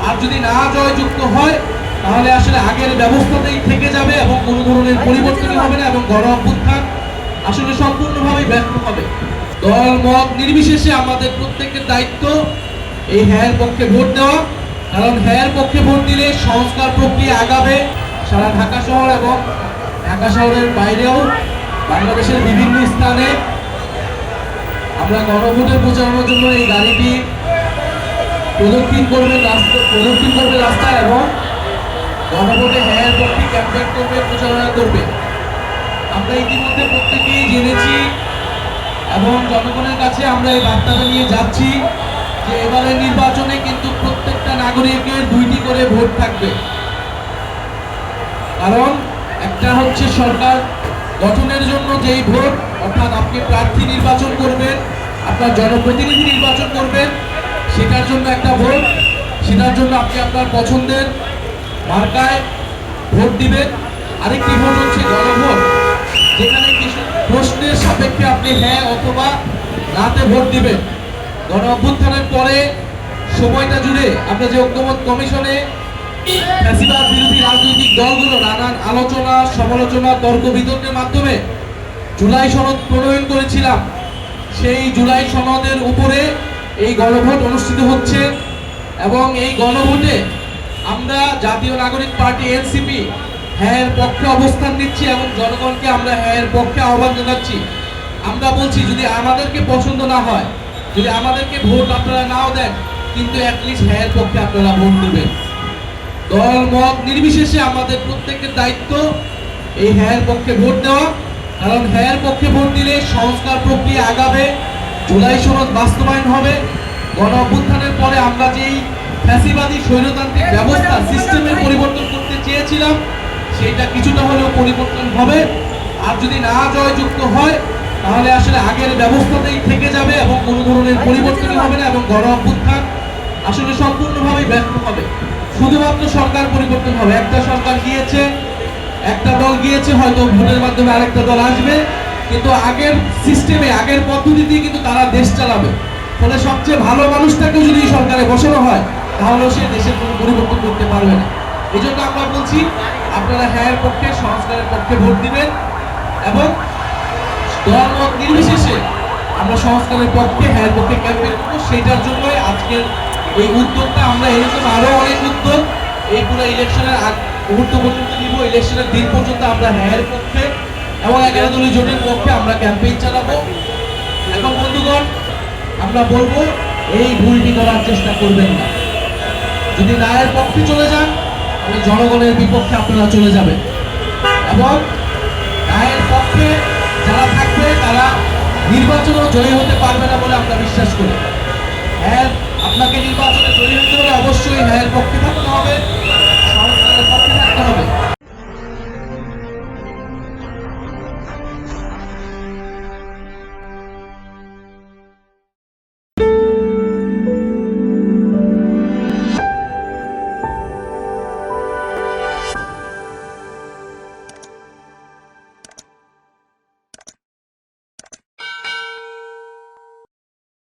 আর যদি না জয়যুক্ত হয় তাহলে আসলে আগের ব্যবস্থাতেই থেকে যাবে এবং কোনো ধরনের পরিবর্তনই হবে না এবং গণ অভ্যুত্থান আসলে সম্পূর্ণভাবে ব্যর্থ হবে। দল মত নির্বিশেষে আমাদের প্রত্যেকের দায়িত্ব এই হ্যাঁ পক্ষে ভোট দেওয়া, কারণ হ্যাঁ পক্ষে ভোট দিলে সংস্কার প্রক্রিয়া আগাবে সারা ঢাকা শহর এবং ঢাকা শহরের বাইরেও বাংলাদেশের বিভিন্ন স্থানে। আমরা গণভোটে পৌঁছানোর জন্য এই গাড়িটি প্রদক্ষিণ করবে রাস্তা এবং গণভোটে হ্যাঁ পক্ষে ক্যাম্পেইন করবে, প্রচারণা করবে। আমরা ইতিমধ্যে প্রত্যেকেই জেনেছি এবং জনগণের কাছে আমরা এই বার্তাটা নিয়ে যাচ্ছি যে এবারের নির্বাচনে কিন্তু প্রত্যেকটা নাগরিকের 2টি করে ভোট থাকবে। কারণ একটা হচ্ছে সরকার গঠনের জন্য যেই ভোট, অর্থাৎ আপনি প্রার্থী নির্বাচন করবেন, আপনার জনপ্রতিনিধি নির্বাচন করবেন, সেটার জন্য একটা ভোট, সেটার জন্য আপনি আপনার পছন্দের মার্কায় ভোট দিবেন। আরেকটি ভোট হচ্ছে গণভোট, যেখানে কিছু প্রশ্নের সাপেক্ষে আপনি হ্যাঁ অথবা নাতে ভোট দিবেন। গণ অভ্যুত্থানের পরে সময়টা জুড়ে আমরা যে ঐক্যমত কমিশনে ফ্যাসিবাদ বিরোধী রাজনৈতিক দলগুলো নানান আলোচনা, সমালোচনা, তর্ক বিতর্কের মাধ্যমে জুলাই সনদ প্রণয়ন করেছিলাম, সেই জুলাই সনদের উপরে এই গণভোট অনুষ্ঠিত হচ্ছে এবং এই গণভোটে আমরা জাতীয় নাগরিক পার্টি এনসিপি হ্যাঁ পক্ষে অবস্থান নিচ্ছি এবং জনগণকে আমরা হ্যাঁ পক্ষে আহ্বান জানাচ্ছি। আমরা বলছি যদি আমাদেরকে পছন্দ না হয়, যদি আমাদেরকে ভোট আপনারা নাও দেন, কিন্তু অ্যাটলিস্ট হ্যাঁ পক্ষে আপনারা ভোট দিবেন। দল মত নির্বিশেষে আমাদের প্রত্যেকের দায়িত্ব এই হ্যাঁ পক্ষে ভোট দেওয়া, কারণ হ্যাঁ পক্ষে ভোট দিলে সংস্কার প্রক্রিয়া আগাবে, জুলাই সনদ বাস্তবায়ন হবে। গণ অভ্যুত্থানের পরে আমরা যেই ফ্যাসিবাদী স্বৈরতান্ত্রিক ব্যবস্থা সিস্টেমের পরিবর্তন করতে চেয়েছিলাম, সেটা কিছুটা হলেও পরিবর্তন হবে। আর যদি না জয়যুক্ত হয় তাহলে আসলে আগের ব্যবস্থাতেই থেকে যাবে এবং কোনো ধরনের পরিবর্তনই হবে না এবং গণ অভ্যুত্থান আসলে সম্পূর্ণভাবে ব্যর্থ হবে। শুধুমাত্র সরকার পরিবর্তন হবে, একটা সরকার গিয়েছে, একটা দল গিয়েছে, হয়তো ভোটের মাধ্যমে আরেকটা দল আসবে, কিন্তু আগের সিস্টেমে আগের পদ্ধতিতেই কিন্তু তারা দেশ চালাবে। ফলে সবচেয়ে ভালো মানুষটাকেও যদি সরকারে বসানো হয় তাহলেও সে দেশের কোনো পরিবর্তন করতে পারবে না। এই জন্য আমরা বলছি আপনারা হ্যাঁ পক্ষে, সংস্কারের পক্ষে ভোট দিবেন এবং দল মত নির্বিশেষে আমরা সংস্কারের পক্ষে হ্যাঁ পক্ষে ক্যাম্পেইন করবো। সেইটার জন্যই আজকের এই উদ্যোগটা। আমরা এরকম আরো অনেক উদ্যোগ এই পুরো ইলেকশনের মুহূর্ত পর্যন্ত নিব, ইলেকশনের দিন পর্যন্ত আমরা হ্যাঁ পক্ষে এবং 11 দলীয় জোটের পক্ষে আমরা ক্যাম্পেইন চালাবো। এখন বন্ধুগণ, আমরা বলবো এই ভুলটি করার চেষ্টা করবেন না। যদি রায়ের পক্ষে চলে যান তাহলে জনগণের বিপক্ষে আপনারা চলে যাবেন এবং রায়ের পক্ষে যারা থাকবে তারা নির্বাচনেও জয়ী হতে পারবে না বলে আমরা বিশ্বাস করি। হ্যাঁ, আপনাকে নির্বাচনে জয়ী হতে হলে অবশ্যই হ্যাঁ পক্ষে থাকতে হবে